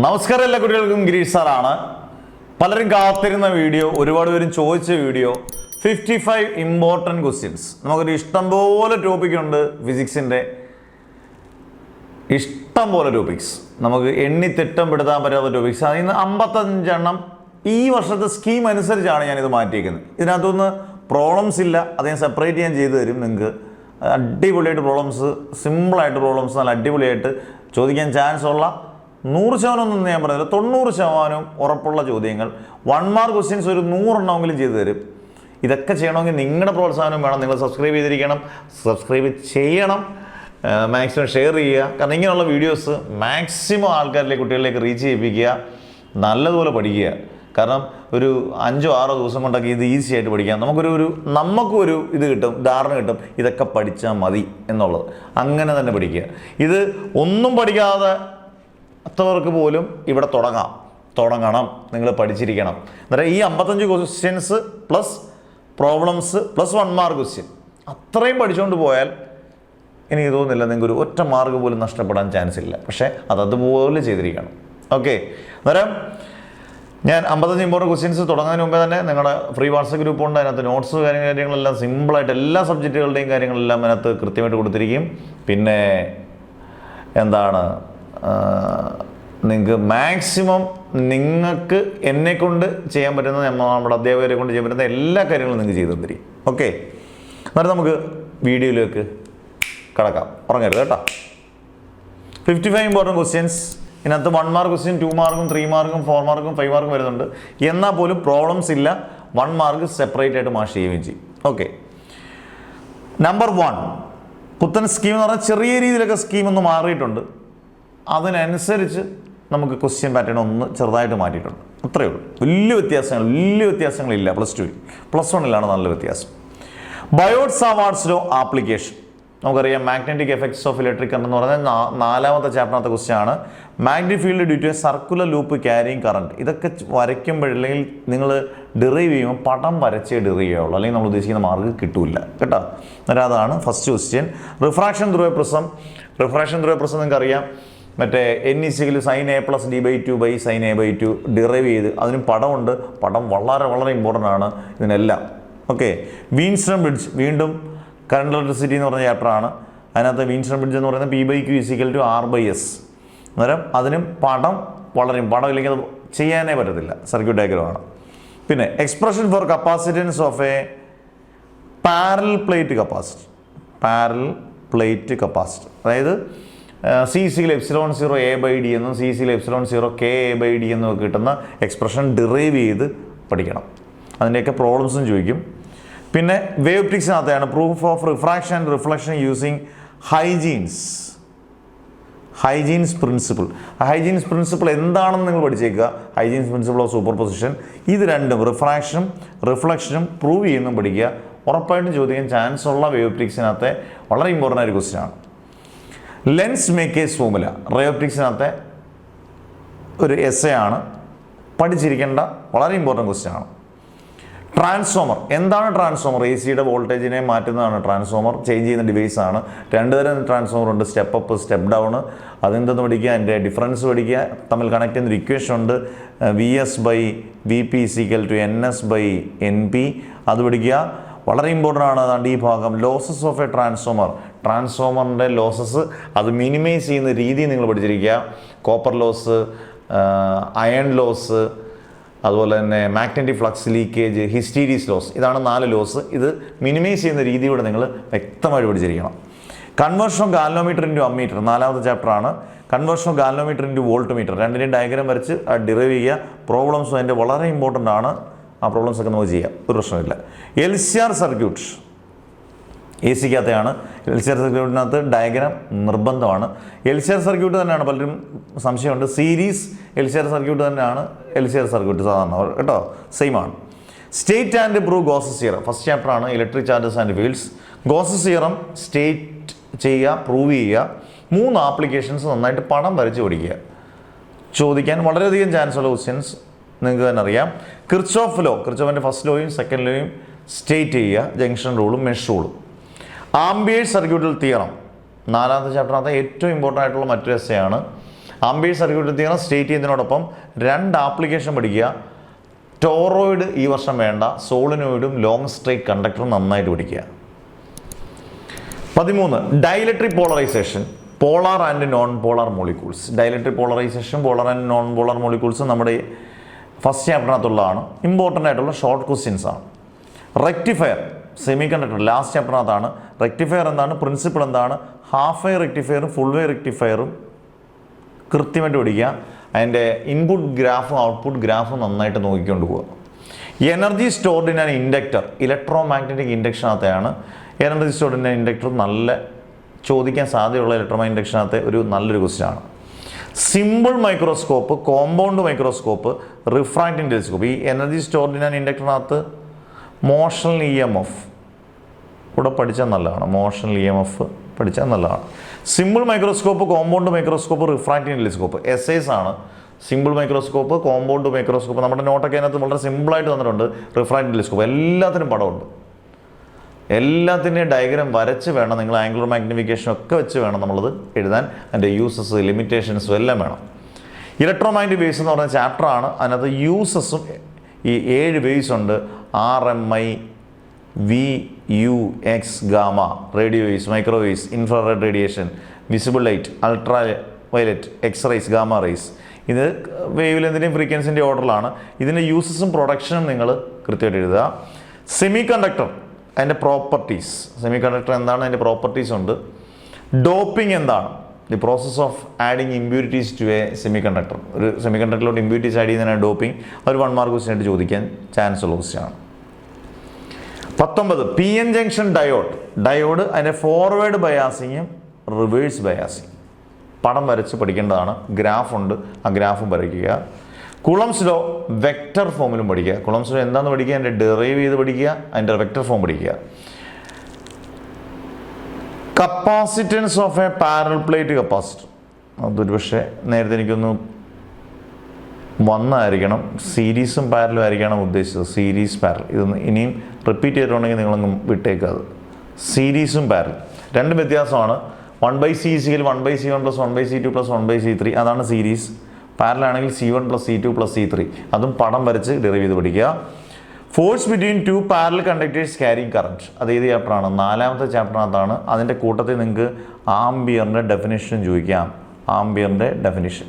നമസ്കാരം എല്ലാ കുട്ടികൾക്കും ഗിരീഷ് സാറാണ്. പലരും കാത്തിരുന്ന വീഡിയോ, ഒരുപാട് പേരും ചോദിച്ച വീഡിയോ 55 ഇമ്പോർട്ടൻറ്റ് ക്വസ്റ്റ്യൻസ്. നമുക്കൊരു ഇഷ്ടംപോലെ ടോപ്പിക്കുണ്ട് ഫിസിക്സിൻ്റെ, ഇഷ്ടംപോലെ ടോപ്പിക്സ്, നമുക്ക് എണ്ണിത്തിട്ടപ്പെടുത്താൻ പറ്റാത്ത ടോപ്പിക്സ്. അതിൽ നിന്ന് 55 എണ്ണം ഈ വർഷത്തെ സ്കീം അനുസരിച്ചാണ് ഞാനിത് മാറ്റിയേക്കുന്നത്. ഇതിനകത്തുനിന്ന് പ്രോബ്ലംസ് ഇല്ല, അത് ഞാൻ സെപ്പറേറ്റ് ഞാൻ ചെയ്തു തരും നിങ്ങൾക്ക്. അടിപൊളിയായിട്ട് പ്രോബ്ലംസ്, സിമ്പിളായിട്ട് പ്രോബ്ലംസ് നല്ല അടിപൊളിയായിട്ട് ചോദിക്കാൻ ചാൻസ് ഉള്ള 100% ഒന്നും ഞാൻ പറഞ്ഞില്ല, 90% ഉറപ്പുള്ള ചോദ്യങ്ങൾ. 1 മാർക്ക് ക്വസ്റ്റ്യൻസ് ഒരു 100 എണ്ണമെങ്കിലും ചെയ്തു തരും. ഇതൊക്കെ ചെയ്യണമെങ്കിൽ നിങ്ങളുടെ പ്രോത്സാഹനം വേണം. നിങ്ങൾ സബ്സ്ക്രൈബ് ചെയ്തിരിക്കണം, സബ്സ്ക്രൈബ് ചെയ്യണം, മാക്സിമം ഷെയർ ചെയ്യുക. കാരണം ഇങ്ങനെയുള്ള വീഡിയോസ് മാക്സിമം ആൾക്കാരിലേക്ക്, കുട്ടികളിലേക്ക് റീച്ച് ചെയ്യിപ്പിക്കുക, നല്ലതുപോലെ പഠിക്കുക. കാരണം ഒരു 5-6 ദിവസം കൊണ്ടൊക്കെ ഇത് ഈസി ആയിട്ട് പഠിക്കാം. നമുക്കൊരു ഇത് കിട്ടും, ധാരണ കിട്ടും, ഇതൊക്കെ പഠിച്ചാൽ മതി എന്നുള്ളത്. അങ്ങനെ തന്നെ പഠിക്കുക. ഇത് ഒന്നും പഠിക്കാതെ അത്തവർക്ക് പോലും ഇവിടെ തുടങ്ങണം, നിങ്ങൾ പഠിച്ചിരിക്കണം. അന്നേരം ഈ 55 questions plus problems plus 1 mark question അത്രയും പഠിച്ചുകൊണ്ട് പോയാൽ എനിക്ക് തോന്നുന്നില്ല നിങ്ങൾക്ക് ഒരു ഒറ്റ മാർക്ക് പോലും നഷ്ടപ്പെടാൻ ചാൻസ് ഇല്ല. പക്ഷേ അതുപോലെ ചെയ്തിരിക്കണം. ഓക്കെ, അന്നേരം ഞാൻ 55 ഇമ്പോർട്ടൻറ്റ് ക്വസ്റ്റ്യൻസ് തുടങ്ങുന്നതിന് മുമ്പേ തന്നെ നിങ്ങളുടെ ഫ്രീ വാട്സപ്പ് ഗ്രൂപ്പ് ഉണ്ട്. അതിനകത്ത് നോട്ട്സ് കാര്യങ്ങളെല്ലാം സിമ്പിളായിട്ട് എല്ലാ സബ്ജക്റ്റുകളുടെയും കാര്യങ്ങളെല്ലാം അതിനകത്ത് കൃത്യമായിട്ട് കൊടുത്തിരിക്കും. പിന്നെ എന്താണ്, നിങ്ങൾക്ക് മാക്സിമം നിങ്ങൾക്ക് എന്നെക്കൊണ്ട് ചെയ്യാൻ പറ്റുന്ന, നമ്മുടെ അധ്യാപകരെ കൊണ്ട് ചെയ്യാൻ പറ്റുന്ന എല്ലാ കാര്യങ്ങളും നിങ്ങൾക്ക് ചെയ്തു തന്നിരിക്കും. ഓക്കെ, എന്നിട്ട് നമുക്ക് വീഡിയോയിലേക്ക് കടക്കാം. ഉറങ്ങരുത് കേട്ടോ. 55 ഇമ്പോർട്ടൻറ്റ് ക്വസ്റ്റ്യൻസ്. ഇതിനകത്ത് 1 മാർക്ക് ക്വസ്റ്റ്യൻ 2 മാർക്കും 3 മാർക്കും 4 മാർക്കും 5 മാർക്കും വരുന്നുണ്ട്. എന്നാൽ പോലും പ്രോബ്ലംസ് ഇല്ല. 1 മാർക്ക് സെപ്പറേറ്റ് ആയിട്ട് മാർക്ക് ചെയ്യുകയും ചെയ്യും. ഓക്കെ, നമ്പർ 1 പുത്തൻ സ്കീം എന്ന് പറഞ്ഞാൽ ചെറിയ രീതിയിലൊക്കെ സ്കീം ഒന്ന് മാറിയിട്ടുണ്ട്. അതിനനുസരിച്ച് നമുക്ക് ക്വസ്റ്റ്യൻ പാറ്റേൺ ഒന്ന് ചെറുതായിട്ട് മാറ്റിയിട്ടുണ്ട്. അത്രയേ ഉള്ളൂ. വലിയ വ്യത്യാസങ്ങളില്ല. പ്ലസ് വണ്ണിലാണ് നല്ല വ്യത്യാസം. Biot Savart law application. നമുക്കറിയാം magnetic effects of electric current എന്ന് പറഞ്ഞാൽ 4ാമത്തെ ചാപ്റ്ററിനകത്തെ ക്വസ്റ്റ്യൻ ആണ്. Magnetic field due to a circular loop carrying current. ഇതൊക്കെ വരയ്ക്കുമ്പോഴല്ലെങ്കിൽ നിങ്ങൾ ഡിറൈവ് ചെയ്യുമ്പോൾ പടം വരച്ചേ ഡിറൈവ് ചെയ്യുള്ളൂ, അല്ലെങ്കിൽ നമ്മൾ ഉദ്ദേശിക്കുന്ന മാർക്ക് കിട്ടില്ല കേട്ടോ. അന്നേരം അതാണ് first question. Refraction through A prism. നിങ്ങൾക്ക് അറിയാം, മറ്റേ n sin a + d/2 sin a/2 derive ചെയ്ത് അതിന് പടമുണ്ട്. പടം വളരെ ഇമ്പോർട്ടൻ്റ് ആണ് ഇതിനെല്ലാം. ഓക്കെ, വീൻസ്റ്റൺ ബ്രിഡ്ജ്, വീണ്ടും കറണ്ട് ഇലക്ട്രിസിറ്റി എന്ന് പറഞ്ഞ ചാപ്റ്ററാണ്. അതിനകത്ത് വീൻസ്റ്റൺ ബ്രിഡ്ജ് എന്ന് പറയുന്നത് P/Q = R/S. അന്നേരം അതിനും പടം ഇല്ലെങ്കിൽ അത് ചെയ്യാനേ പറ്റത്തില്ല, സർക്യൂട്ട് ഡയഗ്രമാണ്. പിന്നെ expression for capacitance of A parallel plate capacitor. അതായത് C/ε0 A/d എന്നും C/ε0 K/d എന്നും കിട്ടുന്ന എക്സ്പ്രഷൻ ഡിറൈവ് ചെയ്ത് പഠിക്കണം. അതിൻ്റെയൊക്കെ പ്രോബ്ലംസും ചോദിക്കും. പിന്നെ വേവ് ഒപ്റ്റിക്സിനകത്താണ് proof of refraction and reflection using Huygens principle. Huygens principle എന്താണെന്ന് നിങ്ങൾ പഠിച്ചേക്കുക. Huygens principle of superposition. ഇത് രണ്ടും, റിഫ്രാക്ഷനും റിഫ്ലക്ഷനും പ്രൂവ് ചെയ്യുന്നതും പഠിക്കുക. ഉറപ്പായിട്ടും ചോദിക്കാൻ ചാൻസ് ഉള്ള വേവ് ഒപ്റ്റിക്സിനകത്തെ വളരെ ഇമ്പോർട്ടൻ്റ് ആയ ക്വസ്റ്റ്യൻ ആണ്. ലെൻസ് മേക്കേഴ്സ് ഫോർമുല റേ ഒപ്റ്റിക്സിനകത്തെ ഒരു എസ്സേ ആണ്, പഠിച്ചിരിക്കേണ്ട വളരെ ഇമ്പോർട്ടൻറ്റ് ക്വസ്റ്റ്യൻ ആണ്. ട്രാൻസ്ഫോമർ. എന്താണ് ട്രാൻസ്ഫോമർ? AC-യുടെ വോൾട്ടേജിനെ മാറ്റുന്നതാണ് ട്രാൻസ്ഫോമർ. ചേഞ്ച് ചെയ്യുന്ന ഡിവൈസാണ്. 2 തരം ട്രാൻസ്ഫോമർ ഉണ്ട്, സ്റ്റെപ്പ് അപ്പ്, സ്റ്റെപ്പ് ഡൗൺ. അതെന്തെന്ന് പഠിക്കുക, അതിൻ്റെ ഡിഫറൻസ് പഠിക്കുക. തമ്മിൽ കണക്ട് ചെയ്യുന്ന ഒരു ഇക്വേഷൻ ഉണ്ട്, VS/VP = NS/NP. അത് പഠിക്കുക, വളരെ ഇമ്പോർട്ടൻ്റ് ആണ്. അതാണ്ട് ഈ ഭാഗം. ലോസസ് ഓഫ് എ ട്രാൻസ്ഫോമറിൻ്റെ ലോസസ് അത് മിനിമൈസ് ചെയ്യുന്ന രീതി നിങ്ങൾ പഠിച്ചിരിക്കുക. കോപ്പർ ലോസ്, അയൺ ലോസ്, അതുപോലെ തന്നെ മാഗ്നറ്റിക് ഫ്ലക്സ് ലീക്കേജ്, ഹിസ്റ്റീരീസ് ലോസ്. ഇതാണ് 4 ലോസ്. ഇത് മിനിമൈസ് ചെയ്യുന്ന രീതിയോടെ നിങ്ങൾ വ്യക്തമായിട്ട് പഠിച്ചിരിക്കണം. Conversion of galvanometer into ammeter 4ാമത്തെ ചാപ്റ്ററാണ്. Conversion of galvanometer into voltmeter. രണ്ടിൻ്റെയും ഡയഗ്രാം വരച്ച് ഡിറൈവ് ചെയ്യുക. പ്രോബ്ലംസും അതിൻ്റെ വളരെ ഇമ്പോർട്ടൻ്റ് ആണ്. ആ പ്രോബ്ലംസ് ഒക്കെ നമുക്ക് ചെയ്യാം, ഒരു പ്രശ്നമില്ല. LCR സർക്യൂട്ട് AC-ക്കകത്തെയാണ്. LCR സർക്യൂട്ടിനകത്ത് ഡയഗ്രാം നിർബന്ധമാണ്. LCR സർക്യൂട്ട് തന്നെയാണ്, പലരും സംശയമുണ്ട്. സീരീസ് LCR സർക്യൂട്ട് തന്നെയാണ് LCR സർക്യൂട്ട് സാധാരണ കേട്ടോ, സെയിം ആണ്. State and prove Gauss's theorem. First ചാപ്റ്ററാണ് electric charges and fields. Gauss's theorem state ചെയ്യുക, പ്രൂവ് ചെയ്യുക. 3 ആപ്ലിക്കേഷൻസ് നന്നായിട്ട് പടം വരച്ച് പഠിക്കുക. ചോദിക്കാൻ വളരെയധികം ചാൻസ് ഉള്ള ക്വസ്റ്റ്യൻസ് നിങ്ങൾക്ക് തന്നെ അറിയാം. കിർച്ചോഫിൻ്റെ ഫസ്റ്റ് ലോയും സെക്കൻഡ് ലോയും സ്റ്റേറ്റ് ചെയ്യുക. ജംഗ്ഷൻ റൂളും മെഷ് റൂളും. ആംബിയേഴ്സ് സർക്യൂട്ടൽ തിയറം 4ാമത്തെ ചാപ്റ്ററിനകത്ത് ഏറ്റവും ഇമ്പോർട്ടൻ്റ് ആയിട്ടുള്ള മറ്റൊരു എസ്സേ ആണ്. ആംബിയർ സർക്യൂട്ട് തിയറം സ്റ്റേറ്റ് ചെയ്യുന്നതിനോടൊപ്പം 2 ആപ്ലിക്കേഷൻ പഠിക്കുക. ടോറോയിഡ് ഈ വർഷം വേണ്ട, സോളിനോയിഡും ലോങ് സ്ട്രൈറ്റ് കണ്ടക്ടറും നന്നായിട്ട് പഠിക്കുക. 13 dielectric polarization, polar and non polar molecules. Dielectric polarization, polar and non polar molecules നമ്മുടെ ഫസ്റ്റ് ചാപ്റ്ററിനകത്തുള്ളതാണ്. ഇമ്പോർട്ടൻ്റ് ആയിട്ടുള്ള ഷോർട്ട് ക്വസ്റ്റ്യൻസ് ആണ്. റെക്ടിഫയർ, സെമി കണ്ടക്ടർ ലാസ്റ്റ് ചാപ്റ്ററിനകത്താണ്. റെക്ടിഫയർ എന്താണ്, പ്രിൻസിപ്പിൾ എന്താണ്, ഹാഫ് വേ റെക്ടിഫയറും ഫുൾ വേ റെക്ടിഫയറും കൃത്യമായിട്ട് പഠിക്കുക. അതിൻ്റെ ഇൻപുട്ട് ഗ്രാഫും ഔട്ട്പുട്ട് ഗ്രാഫും നന്നായിട്ട് നോക്കിക്കൊണ്ട് പോവുക. Energy stored in an inductor, electromagnetic ഇൻഡക്ഷനകത്തെയാണ്. Energy stored in an inductor നല്ല ചോദിക്കാൻ സാധ്യതയുള്ള ഇലക്ട്രോ ഇൻഡക്ഷനകത്തെ ഒരു നല്ലൊരു ക്വസ്റ്റ്യൻ ആണ്. Simple microscope, compound microscope, refracting telescope. ഈ എനർജി സ്റ്റോർഡ് ഇൻ ആൻ ഇൻഡക്ടറിനകത്ത് മോഷണൽ EMF ഇവിടെ പഠിച്ചാൽ നല്ലതാണ്. മോഷണൽ EMF പഠിച്ചാൽ നല്ലതാണ്. Simple microscope, compound microscope, refracting telescope essays ആണ്. സിമ്പിൾ മൈക്രോസ്കോപ്പ്, കോമ്പൗണ്ട് മൈക്രോസ്കോപ്പ് നമ്മുടെ നോട്ടൊക്കെ അതിനകത്ത് വളരെ സിമ്പിളായിട്ട് തന്നിട്ടുണ്ട്. റിഫ്രാക്റ്റിംഗ് ടെലിസ്കോപ്പ് എല്ലാത്തിനും പടമുണ്ട്. എല്ലാത്തിൻ്റെയും ഡയഗ്രാം വരച്ച് വേണം, നിങ്ങൾ ആംഗുലർ മാഗ്നിഫിക്കേഷൻ ഒക്കെ വെച്ച് വേണം നമ്മളത് എഴുതാൻ. അതിൻ്റെ യൂസസ്, ലിമിറ്റേഷൻസും എല്ലാം വേണം. ഇലക്ട്രോ മാഗ്നറ്റിക് വേവ്സ് എന്ന് പറഞ്ഞ ചാപ്റ്ററാണ്. അതിനകത്ത് യൂസസും ഈ 7 വേവ്സ് ഉണ്ട്. RMI, VUX, gamma, radio waves, microwaves, infrared radiation, visible light, ultraviolet, X rays, gamma rays. ഇത് വേവ് ലെന്തിൻ്റെയും ഫ്രീക്വൻസിൻ്റെ ഓർഡറിലാണ്. ഇതിൻ്റെ യൂസസും പ്രൊഡക്ഷനും നിങ്ങൾ കൃത്യമായിട്ട് എഴുതുക. സെമി കണ്ടക്ടർ, അതിൻ്റെ പ്രോപ്പർട്ടീസ്, സെമി കണ്ടക്ടർ എന്താണ്, അതിൻ്റെ പ്രോപ്പർട്ടീസ് ഉണ്ട്. ഡോപ്പിംഗ് എന്താണ്, the process of adding impurities to a semiconductor. ഒരു സെമി കണ്ടക്ടറിലോട്ട് ഇമ്പ്യൂരിറ്റീസ് ആഡ് ചെയ്യുന്നതിനാണ് ഡോപ്പിംഗ്. ഒരു 1 മാർക്ക് ക്വസ്റ്റ്യൻ ആയിട്ട് ചോദിക്കാൻ ചാൻസ് ഉള്ള ക്വസ്റ്റ്യനാണ്. 19 PN ജംഗ്ഷൻ ഡയോഡ്. ഡയോഡ് അതിൻ്റെ ഫോർവേഡ് ബയാസിങ്ങും റിവേഴ്സ് ബയാസിങ് പടം വരച്ച് പഠിക്കേണ്ടതാണ്. ഗ്രാഫുണ്ട്, ആ ഗ്രാഫും വരയ്ക്കുക. കുളംസ് ലോ വെക്റ്റർ ഫോമിലും പഠിക്കുക. കുളംസ് ലോ എന്താണെന്ന് പഠിക്കുക, അതിൻ്റെ ഡെറൈവ് ചെയ്ത് പഠിക്കുക, അതിൻ്റെ വെക്റ്റർ ഫോം പഠിക്കുക. Capacitance of A parallel plate capacitor, അതൊരു പക്ഷേ നേരത്തെ എനിക്കൊന്ന് വന്നായിരിക്കണം. സീരീസും പാരലും ആയിരിക്കണം ഉദ്ദേശിച്ചത്. സീരീസ് പാരൽ ഇതൊന്ന് ഇനിയും റിപ്പീറ്റ് ചെയ്തിട്ടുണ്ടെങ്കിൽ നിങ്ങളൊന്നും വിട്ടേക്കാത്. സീരീസും പാരൽ രണ്ടും വ്യത്യാസമാണ്. 1/c = 1/c1 + 1/c2 + 1/c3 അതാണ് സീരീസ്. പാരലാണെങ്കിൽ C1 + C2 + C3 അതും പടം വരച്ച് ഡെറൈവ് ചെയ്ത് പഠിക്കുക. Force between 2 parallel conductors carrying current, അത് ഏത് ചാപ്റ്ററാണ്, 4ാമത്തെ ചാപ്റ്ററിനകത്താണ്. അതിൻ്റെ കൂട്ടത്തിൽ നിങ്ങൾക്ക് ആംബിയറിൻ്റെ ഡെഫിനിഷൻ ചോദിക്കാം. ആംബിയറിൻ്റെ definition.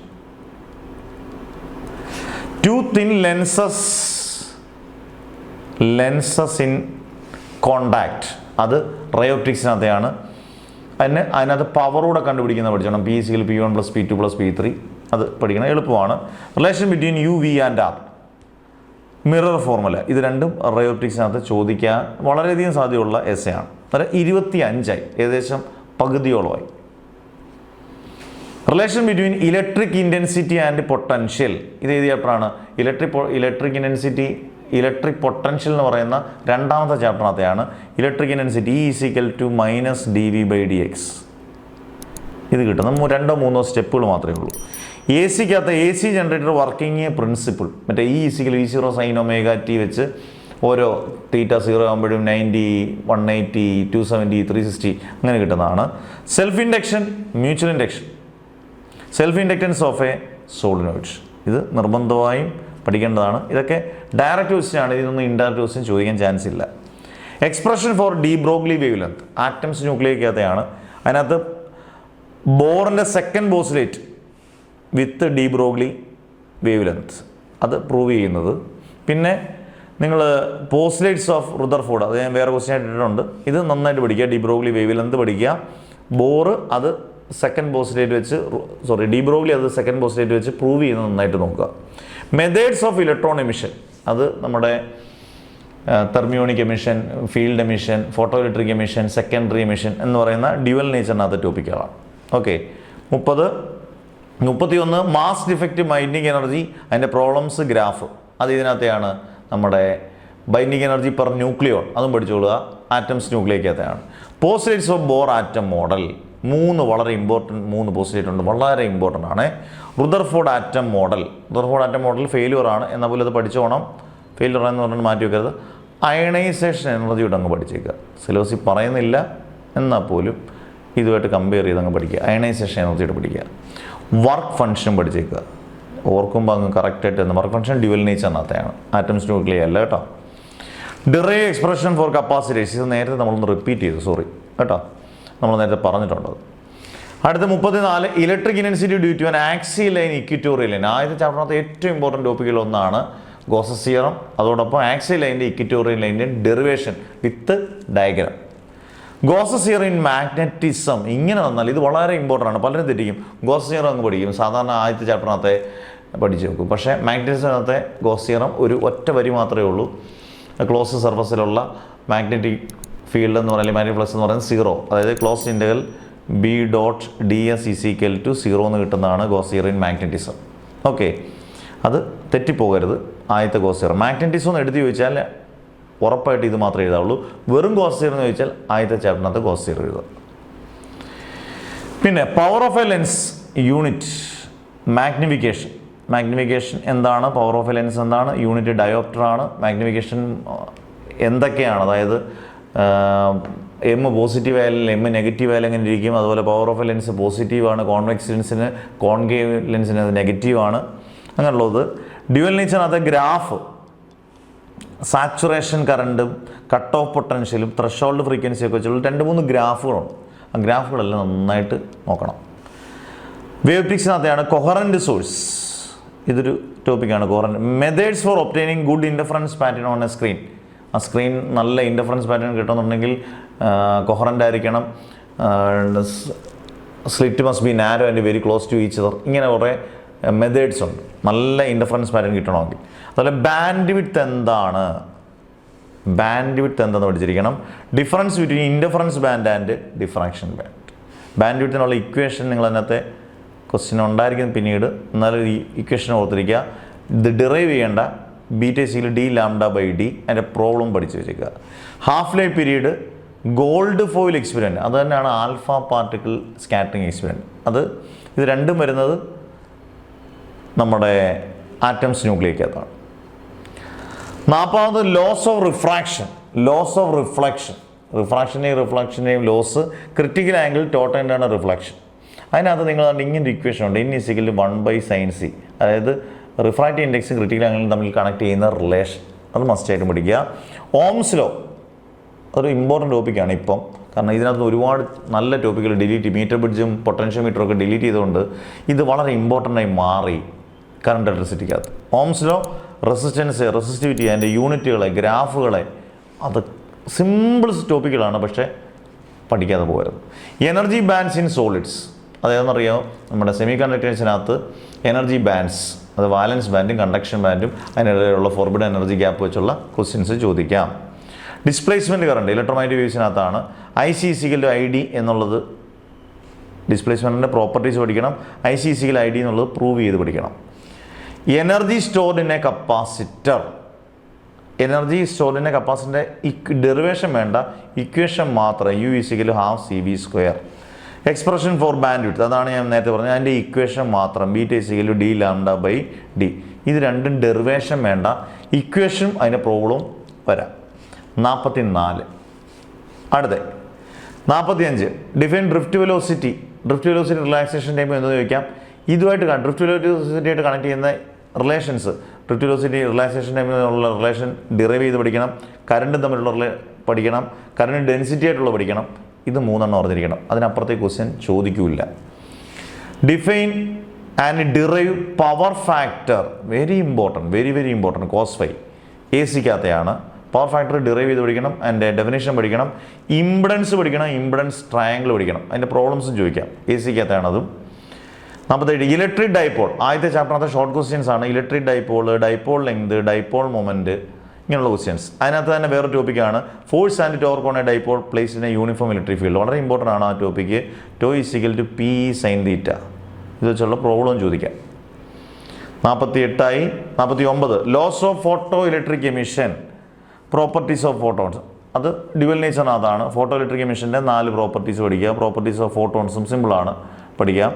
2 thin lenses in contact, അത് റയോപ്റ്റിക്സിനകത്തെയാണ്. അതിനകത്ത് പവറൂടെ കണ്ടുപിടിക്കുന്ന പഠിച്ചോണം. P = P1 + P2 + P3 അത് പഠിക്കണം, എളുപ്പമാണ്. Relation between U, V and R, mirror formula, ഇത് രണ്ടും റയോപ്റ്റിക്സിനകത്ത് ചോദിക്കാൻ വളരെയധികം സാധ്യതയുള്ള എസ്സേ ആണ്. അന്നേരം 25ആയി, ഏകദേശം പകുതിയോളമായി. Relation between electric intensity and potential, ഇത് ഏത് ചാപ്റ്ററാണ്, ഇലക്ട്രിക് ഇൻറ്റൻസിറ്റി ഇലക്ട്രിക് പൊട്ടൻഷ്യൽ എന്ന് പറയുന്ന 2ാമത്തെ ചാപ്റ്ററിനകത്തെയാണ്. Electric intensity E = -dV/dx. ഇത് കിട്ടുന്ന 2 or 3 സ്റ്റെപ്പുകൾ മാത്രമേ ഉള്ളൂ. AC-ക്കകത്ത് AC ജനറേറ്റർ വർക്കിംഗ് പ്രിൻസിപ്പിൾ മറ്റേ E = E0 sin ωt വെച്ച് ഓരോ θ0 ആകുമ്പോഴും 90, 180, 270, 360 അങ്ങനെ കിട്ടുന്നതാണ്. Self induction, mutual induction, self inductance of a solenoid, ഇത് നിർബന്ധമായും പഠിക്കേണ്ടതാണ്. ഇതൊക്കെ ഡയറക്റ്റ് ക്വസ്റ്റ്യൻ ആണ്, ഇതൊന്നും ഇൻഡയറക്റ്റ് ക്വസ്റ്റ്യൻ ചോദിക്കാൻ ചാൻസ് ഇല്ല. Expression for de Broglie wavelength, atoms ന്യൂക്ലിയക്കകത്തെയാണ്. അതിനകത്ത് ബോറിൻ്റെ second postulate with de Broglie wavelength അത് പ്രൂവ് ചെയ്യുന്നത്. പിന്നെ നിങ്ങൾ പോസ്റ്റുലേറ്റ്സ് ഓഫ് റുദർഫോർഡ്, അത് ഞാൻ വേറെ ക്വസ്റ്റ്യൻ ആയിട്ട് ഇട്ടിട്ടുണ്ട്. ഇത് നന്നായിട്ട് പഠിക്കുക. ഡി ബ്രോഗ്ലി വേവ് ലെങ്ത് പഠിക്കുക. ബോറ് അത് സെക്കൻഡ് പോസ്റ്റുലേറ്റ് വെച്ച് ഡി ബ്രോഗ്ലി അത് സെക്കൻഡ് പോസ്റ്റുലേറ്റ് വെച്ച് പ്രൂവ് ചെയ്യുന്നത് നന്നായിട്ട് നോക്കുക. മെത്തേഡ്സ് ഓഫ് ഇലക്ട്രോൺ എമിഷൻ, അത് നമ്മുടെ thermionic emission, field emission, photoelectric emission, secondary emission എന്ന് പറയുന്ന ഡ്യുവൽ നേച്ചറിനകത്ത് ടോപ്പിക്കുകളാണ്. Okay. 31 mass defect binding energy, അതിൻ്റെ പ്രോബ്ലംസ് ഗ്രാഫ്, അത് ഇതിനകത്തെയാണ്. നമ്മുടെ ബൈൻഡിങ് എനർജി പെർ ന്യൂക്ലിയോൺ അതും പഠിച്ചോളുക. ആറ്റംസ് ന്യൂക്ലിയക്കകത്തെയാണ്. Postulates of Bohr atom model, 3 വളരെ ഇമ്പോർട്ടൻറ്റ് 3 പോസ്റ്റുലേറ്റ് ഉണ്ട്, വളരെ ഇമ്പോർട്ടൻ്റ് ആണ്. Rutherford atom model, Rutherford atom model failure ആണ്, എന്നാൽ പോലും അത് പഠിച്ചോണം. ഫെയിലിയർ എന്ന് പറഞ്ഞിട്ട് മാറ്റി വെക്കരുത്. അയണൈസേഷൻ എനർജിയോട് അങ്ങ് പഠിച്ചേക്കുക. സിലബസിൽ പറയുന്നില്ല, എന്നാൽ പോലും ഇതുമായിട്ട് കമ്പയർ ചെയ്ത് അങ്ങ് പഠിക്കുക. അയണൈസേഷൻ എനർജിയുടെ പഠിക്കുക. വർക്ക് ഫംഗ്ഷൻ പഠിച്ചേക്കുക. ഓർക്കുമ്പോൾ അങ്ങ് കറക്റ്റായിട്ട് തന്നെ വർക്ക് ഫംഗ്ഷൻ ഡ്യുവൽ നേച്ചറിനകത്തെയാണ്, ആറ്റംസ് ന്യൂക്ലിയർ അല്ല കേട്ടോ. ഡിറൈവ് എക്സ്പ്രഷൻ ഫോർ കപ്പാസിറ്റീസ്, ഇത് നേരത്തെ നമ്മളൊന്ന് റിപ്പീറ്റ് ചെയ്തു, സോറി കേട്ടോ, നമ്മൾ നേരത്തെ പറഞ്ഞിട്ടുണ്ട്. അടുത്ത 34 electric intensity due to an axial line equatorial line. ആദ്യത്തെ ചാപ്റ്ററിനകത്ത് ഏറ്റവും ഇമ്പോർട്ടൻറ്റ് ടോപ്പിക്കിലൊന്നാണ് ഗോസസ് തിയറം. അതോടൊപ്പം ആക്സിയൽ ലൈനിൻ്റെ ഇക്വിറ്റോറിയൽ ലൈനിൻ്റെ derivation with diagram. Gauss's theorem in magnetism ഇങ്ങനെ വന്നാൽ ഇത് വളരെ ഇമ്പോർട്ടൻ്റ് ആണ്. പലരും തെറ്റിക്കും. ഗോസസ് തിയറം അങ്ങ് പഠിക്കും, സാധാരണ ആദ്യത്തെ ചാപ്റ്ററിനകത്തെ പഠിച്ചു നോക്കും. പക്ഷേ മാഗ്നറ്റിസത്തിനകത്തെ ഗോസസ് തിയറം ഒരു ഒറ്റ വരി മാത്രമേ ഉള്ളൂ. ക്ലോസ് സർഫസിലുള്ള മാഗ്നറ്റിക് ഫീൽഡ് എന്ന് പറയുന്നത് മാഗ്നറ്റിക് ഫ്ലക്സ് എന്ന് പറയുന്നത് 0, അതായത് ക്ലോസ് ഇൻ്റഗ്രൽ B.ds = 0 എന്ന് കിട്ടുന്നതാണ് goes theorem in magnetism. Okay, അത് തെറ്റിപ്പോകരുത്. ആദ്യത്തെ ഗോസ് തിയറം മാഗ്നറ്റിസം എന്ന് എടുത്ത് ചോദിച്ചാൽ ഉറപ്പായിട്ട് ഇത് മാത്രമേ എഴുതാവുള്ളൂ. വെറും ഗോസ് തിയറം എന്ന് ചോദിച്ചാൽ ആദ്യത്തെ ചാപ്റ്ററിനകത്ത് ഗോസ് തിയറം എഴുതുക. പിന്നെ power of A lens unit magnification. Magnification എന്താണ്, പവർ ഓഫ് എ ലെൻസ് എന്താണ്, യൂണിറ്റ് ഡയോപ്റ്റർ ആണ്. മാഗ്നിഫിക്കേഷൻ എന്തൊക്കെയാണ്, അതായത് എം പോസിറ്റീവ് ആയാലും എം നെഗറ്റീവ് ആയാലും എങ്ങനെ ഇരിക്കും. അതുപോലെ പവർ ഓഫ് എ ലെൻസ് പോസിറ്റീവാണ്, കോൺവെക്സ് ലെൻസിന് കോൺകേവ് ലെൻസിന് അത് നെഗറ്റീവാണ്. അങ്ങനെയുള്ളത് ഡ്യുവൽ നേച്ചറിനകത്ത് ഗ്രാഫ് സാച്ചുറേഷൻ കറണ്ടും കട്ട് ഓഫ് പൊട്ടൻഷ്യലും ത്രഷോൾഡ് ഫ്രീക്വൻസിയൊക്കെ വെച്ചുള്ള 2-3 ഗ്രാഫുകളുണ്ട്. ആ ഗ്രാഫുകളെല്ലാം നന്നായിട്ട് നോക്കണം. വേവ് പിക്സിനകത്തെയാണ് കൊഹറൻറ്റ് സോഴ്സ്, ഇതൊരു ടോപ്പിക്കാണ്. Coherent methods for obtaining good interference pattern on a screen. ആ സ്ക്രീൻ നല്ല ഇൻ്റർഫറൻസ് പാറ്റേൺ കിട്ടണമെന്നുണ്ടെങ്കിൽ കൊഹറൻ്റ് ആയിരിക്കണം, slit must be narrow and very close to each other. ഇങ്ങനെ കുറേ മെത്തേഡ്സ് ഉണ്ട് നല്ല ഇൻ്റർഫറൻസ് പാറ്റേൺ കിട്ടണമെങ്കിൽ. അതുപോലെ ബാൻഡ് വിഡ്ത്ത് എന്താണ്, ബാൻഡ് വിഡ്ത്ത് എന്താണെന്ന് പഠിച്ചിരിക്കണം. Difference between interference band and diffraction band. Band വിഡ്ത്തിനുള്ള ഇക്വേഷൻ നിങ്ങൾ അതിനകത്തെ ക്വസ്റ്റ്യൻ ഉണ്ടായിരിക്കും പിന്നീട്, എന്നാലും ഈ ഇക്വേഷൻ ഓർത്തിരിക്കുക. ഇത് ഡിറൈവ് ചെയ്യേണ്ട β=d(λ/d) അതിൻ്റെ പ്രോബ്ലം പഠിച്ച് വെച്ചേക്കുക. Half life period, gold foil experiment, അത് തന്നെയാണ് ആൽഫ പാർട്ടിക്കിൾ സ്കാറ്ററിങ് എക്സ്പെരിമെൻറ്റ്. ഇത് രണ്ടും വരുന്നത് നമ്മുടെ ആറ്റംസ് ന്യൂക്ലിയക്കകത്താണ്. 40 laws of refraction, laws of reflection. റിഫ്രാക്ഷനെയും റിഫ്ലക്ഷനെയും ലോസ്, ക്രിട്ടിക്കൽ ആംഗിൾ, ടോട്ടൽ എന്താണ് റിഫ്ലക്ഷൻ. അതിനകത്ത് നിങ്ങൾ ഇങ്ങനെ ഇക്വേഷൻ ഉണ്ട്, N = 1/sin c, അതായത് റിഫ്രാക്റ്റീവ് ഇൻഡെക്സും ക്രിട്ടിക്കൽ ആംഗിളും തമ്മിൽ കണക്ട് ചെയ്യുന്ന റിലേഷൻ. അത് മസ്റ്റായിട്ട് പഠിക്കുക. ഓംസ് ലോ ഒരു ഇമ്പോർട്ടൻറ്റ് ടോപ്പിക്കാണ് ഇപ്പം, കാരണം ഇതിനകത്ത് ഒരുപാട് നല്ല ടോപ്പിക്കുകൾ ഡിലീറ്റ്, മീറ്റർ ബ്രിഡ്ജും പൊട്ടൻഷ്യൽ മീറ്ററും ഒക്കെ ഡിലീറ്റ് ചെയ്തുകൊണ്ട് ഇത് വളരെ ഇമ്പോർട്ടൻ്റായി മാറി കറണ്ട് ഇലക്ട്രിസിറ്റിക്കകത്ത്. ഓംസ് ലോ റെസിസ്റ്റൻസ്, റെസിസ്റ്റിവിറ്റി, അതിൻ്റെ യൂണിറ്റുകളെ, ഗ്രാഫുകളെ, അത് സിമ്പിൾസ് ടോപ്പിക്കുകളാണ്, പക്ഷേ പഠിക്കാതെ പോകരുത്. എനർജി ബാൻഡ്സ് ഇൻ സോളിഡ്സ്, അതേതെന്നറിയാമോ, നമ്മുടെ സെമി കണ്ടക്ടേഴ്സിനകത്ത് എനർജി ബാൻഡ്സ്, അത് വാലൻസ് ബാൻഡും കണ്ടക്ഷൻ ബാൻഡും അതിനിടയിലുള്ള ഫോർബിഡൻ എനർജി ഗ്യാപ്പ് വെച്ചുള്ള ക്വസ്റ്റ്യൻസ് ചോദിക്കാം. ഡിസ്പ്ലേസ്മെൻറ്റ് കറണ്ട് ഇലക്ട്രോമാഗ്നറ്റിക് വേവ്സിനകത്താണ്. IC = ID എന്നുള്ളത് ഡിസ്പ്ലേസ്മെൻറ്റിൻ്റെ പ്രോപ്പർട്ടീസ് പഠിക്കണം. IC = ID എന്നുള്ളത് പ്രൂവ് ചെയ്ത് പഠിക്കണം. Energy stored in a capacitor, energy stored in a കപ്പാസിറ്ററിൻ്റെ ഡെറിവേഷൻ വേണ്ട, ഇക്വേഷൻ മാത്രം, U = ½ CV². Expression for bandwidth, അതാണ് ഞാൻ നേരത്തെ പറഞ്ഞത്, അതിൻ്റെ ഇക്വേഷൻ മാത്രം, β = d(λ/d). ഇത് രണ്ടും ഡെറിവേഷൻ വേണ്ട, ഇക്വേഷനും അതിൻ്റെ പ്രോബ്ലം വരാം. 44. അടുത്ത 45 define drift velocity. Drift velocity relaxation time എന്ന് ചോദിക്കാം. ഇതുമായിട്ട് ഡ്രിഫ്റ്റ് വെലോസിറ്റിയായിട്ട് കണക്ട് ചെയ്യുന്ന റിലേഷൻസ്, ഡ്രിഫ്റ്റ് വെലോസിറ്റി റിലാക്സേഷൻ ടൈമിലുള്ള റിലേഷൻ ഡിറൈവ് ചെയ്ത് പഠിക്കണം. കറണ്ടും തമ്മിലുള്ള പഠിക്കണം, കറണ്ട് ഡെൻസിറ്റി ആയിട്ടുള്ള പഠിക്കണം. ഇത് 3 ഓർത്തിരിക്കണം, അതിനപ്പുറത്തേക്ക് ക്വസ്റ്റ്യൻ ചോദിക്കില്ല. Define and derive power factor, very important, cos φ. AC-ക്കകത്തെയാണ്. പവർ ഫാക്ടർ ഡിറൈവ് ചെയ്ത് പഠിക്കണം, അതിൻ്റെ ഡെഫിനേഷൻ പഠിക്കണം. ഇംപഡൻസ് പഠിക്കണം, ഇംപഡൻസ് ട്രയാങ്കിൾ പഠിക്കണം, അതിൻ്റെ പ്രോബ്ലംസും ചോദിക്കാം. AC-ക്കകത്താണ് അതും. 47 ഇലക്ട്രിക് ഡൈപോൾ, ആദ്യത്തെ ചാപ്റ്ററിനകത്തെ ഷോർട്ട് ക്വസ്റ്റ്യൻസ് ആണ്. Electric dipole, dipole length, dipole moment, ഇങ്ങനെയുള്ള ക്വസ്റ്റ്യൻസ്. അതിനകത്ത് തന്നെ വേറെ ടോപ്പിക്കാണ് force and torque on A dipole place in A uniform electric field. വളരെ ഇമ്പോർട്ടൻ്റ് ആണ് ആ ടോപ്പിക്ക്. τ = P sin θ, ഇത് വെച്ചുള്ള പ്രോബ്ലം ചോദിക്കാം. 48. 49 laws of photoelectric emission, properties of photons, അത് ഡ്യുവൽ നേച്ചറിനകത്താണ്. ഫോട്ടോ ഇലക്ട്രിക് എമിഷൻ്റെ 4 പ്രോപ്പർട്ടീസ് പഠിക്കുക. പ്രോപ്പർട്ടീസ് ഓഫ് ഫോട്ടോൺസും സിമ്പിളാണ്, പഠിക്കാം.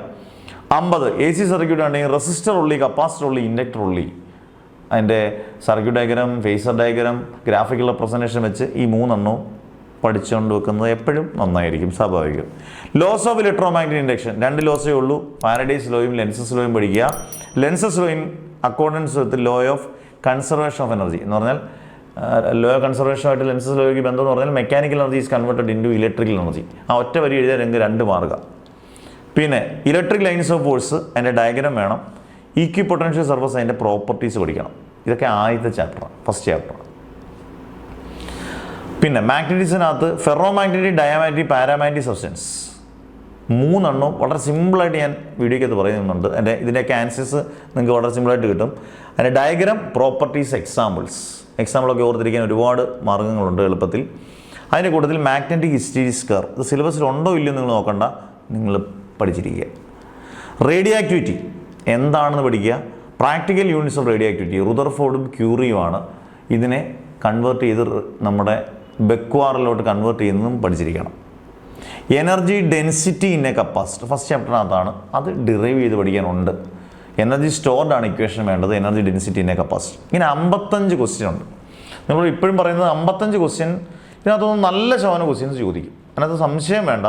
50 AC സർക്യൂട്ട് ആണെങ്കിൽ റെസിസ്റ്റർ ഉള്ളി, കപ്പാസിറ്റർ ഉള്ളി, ഇൻഡക്ടർ ഉള്ളി, അതിൻ്റെ circuit diagram, phasor diagram, graphical representation വെച്ച് ഈ 3 എണ്ണവും പഠിച്ചുകൊണ്ട് വെക്കുന്നത് എപ്പോഴും നന്നായിരിക്കും, സ്വാഭാവികം. ലോസ് ഓഫ് ഇലക്ട്രോമാഗ്നറ്റിക് ഇൻഡക്ഷൻ 2 ലോസേ ഉള്ളൂ. ഫാരഡേസ് ലോയും ലെൻസസ് ലോയും പഠിക്കുക. Lenz's law in accordance with law of conservation of energy എന്ന് പറഞ്ഞാൽ ലോ ഓഫ് കൺസർവേഷനുമായിട്ട് ലെൻസസ് ലോയ്ക്ക് ബന്ധം എന്ന് പറഞ്ഞാൽ mechanical energy is converted into electrical energy. ആ ഒറ്റ വരി എഴുതിയാൽ എനിക്ക് 2 മാർക്കാം. പിന്നെ ഇലക്ട്രിക് ലൈൻസ് ഓഫ് ഫോഴ്സ് അതിൻ്റെ ഡയഗ്രാം വേണം. ഈക്വി പൊട്ടൻഷ്യൽ സർഫസ് അതിൻ്റെ പ്രോപ്പർട്ടീസ് പഠിക്കണം. ഇതൊക്കെ ആദ്യത്തെ ചാപ്റ്ററാണ്, ഫസ്റ്റ് ചാപ്റ്റർ. പിന്നെ മാഗ്നറ്റിക്സിനകത്ത് ferromagnetic, diamagnetic, paramagnetic substance 3 എണ്ണം വളരെ സിമ്പിളായിട്ട് ഞാൻ വീഡിയോയ്ക്കകത്ത് പറയുന്നുണ്ട്. ഇതിൻ്റെയൊക്കെ ആൻസേഴ്സ് നിങ്ങൾക്ക് വളരെ സിമ്പിളായിട്ട് കിട്ടും. അതിൻ്റെ ഡയഗ്രാം, പ്രോപ്പർട്ടീസ്, എക്സാമ്പിളൊക്കെ ഓർത്തിരിക്കാൻ ഒരുപാട് മാർഗ്ഗങ്ങളുണ്ട് എളുപ്പത്തിൽ. അതിൻ്റെ കൂട്ടത്തിൽ മാഗ്നറ്റിക് ഹിസ്റ്റീരിസ് കർവ്, ഇത് സിലബസിൽ ഉണ്ടോ ഇല്ലയോ നിങ്ങൾ നോക്കണ്ട, നിങ്ങൾ പഠിച്ചിരിക്കുക. റേഡിയോ ആക്ടിവിറ്റി എന്താണെന്ന് പഠിക്കുക. Practical units of radioactivity റുദർഫോർഡും ക്യൂറിയുമാണ് ഇതിനെ കൺവേർട്ട് ചെയ്ത് നമ്മുടെ ബെക്വാറിലോട്ട് കൺവേർട്ട് ചെയ്യുന്നതും പഠിച്ചിരിക്കണം. Energy density in a capacitor first ചാപ്റ്ററിനകത്താണ്, അത് ഡിറൈവ് ചെയ്ത് പഠിക്കാനുണ്ട്. എനർജി സ്റ്റോർഡാണ് ഇക്വേഷൻ വേണ്ടത്, energy density in a capacitor. ഇങ്ങനെ 55 ക്വസ്റ്റ്യൻ ഉണ്ട്. നമ്മൾ ഇപ്പോഴും പറയുന്നത് 55 ക്വസ്റ്റ്യൻ, ഇതിനകത്തൊന്നും നല്ല ശതമാനം ക്വസ്റ്റ്യൻസ് ചോദിക്കും, അതിനകത്ത് സംശയം വേണ്ട.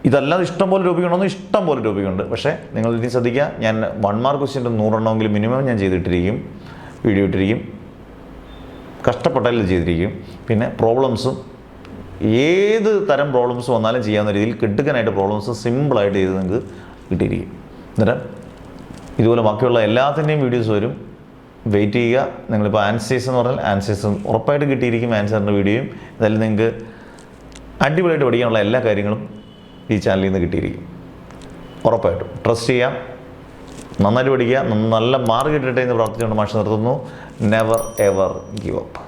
ഇതല്ലാതെ ഇഷ്ടംപോലെ ടോപ്പിക്കുണ്ടോന്ന് ഇഷ്ടംപോലെ ടോപ്പിക്കുണ്ട്. പക്ഷേ നിങ്ങൾ ഇനി ശ്രദ്ധിക്കുക, ഞാൻ 1 മാർക്ക് ക്വസ്റ്റ്യൻ്റെ 100 എണ്ണമെങ്കിലും മിനിമം ഞാൻ ചെയ്തിട്ടിരിക്കും, വീഡിയോ ഇട്ടിരിക്കും, കഷ്ടപ്പെട്ടാലും ചെയ്തിരിക്കും. പിന്നെ പ്രോബ്ലംസും ഏത് തരം പ്രോബ്ലംസ് വന്നാലും ചെയ്യാവുന്ന രീതിയിൽ കിട്ടുക്കാനായിട്ട് പ്രോബ്ലംസ് സിമ്പിളായിട്ട് ചെയ്ത് നിങ്ങൾക്ക് കിട്ടിയിരിക്കും. എന്നിട്ട് ഇതുപോലെ ബാക്കിയുള്ള എല്ലാത്തിൻ്റെയും വീഡിയോസ് വരും, വെയിറ്റ് ചെയ്യുക. നിങ്ങളിപ്പോൾ ആൻസേഴ്സ് എന്ന് പറഞ്ഞാൽ ആൻസേഴ്സ് ഉറപ്പായിട്ട് കിട്ടിയിരിക്കും, ആൻസറിൻ്റെ വീഡിയോയും. അതായത് നിങ്ങൾക്ക് അടിപൊളിയായിട്ട് പഠിക്കാനുള്ള എല്ലാ കാര്യങ്ങളും ഈ ചാനലിൽ നിന്ന് കിട്ടിയിരിക്കും, ഉറപ്പായിട്ടും. ട്രസ്റ്റ് ചെയ്യാം, നന്നായിട്ട് പഠിക്കുക, നല്ല മാർക്ക് കിട്ടട്ടെ എന്ന് പ്രാർത്ഥിച്ചുകൊണ്ട് മാഷ് നിർത്തുന്നു. Never ever give up.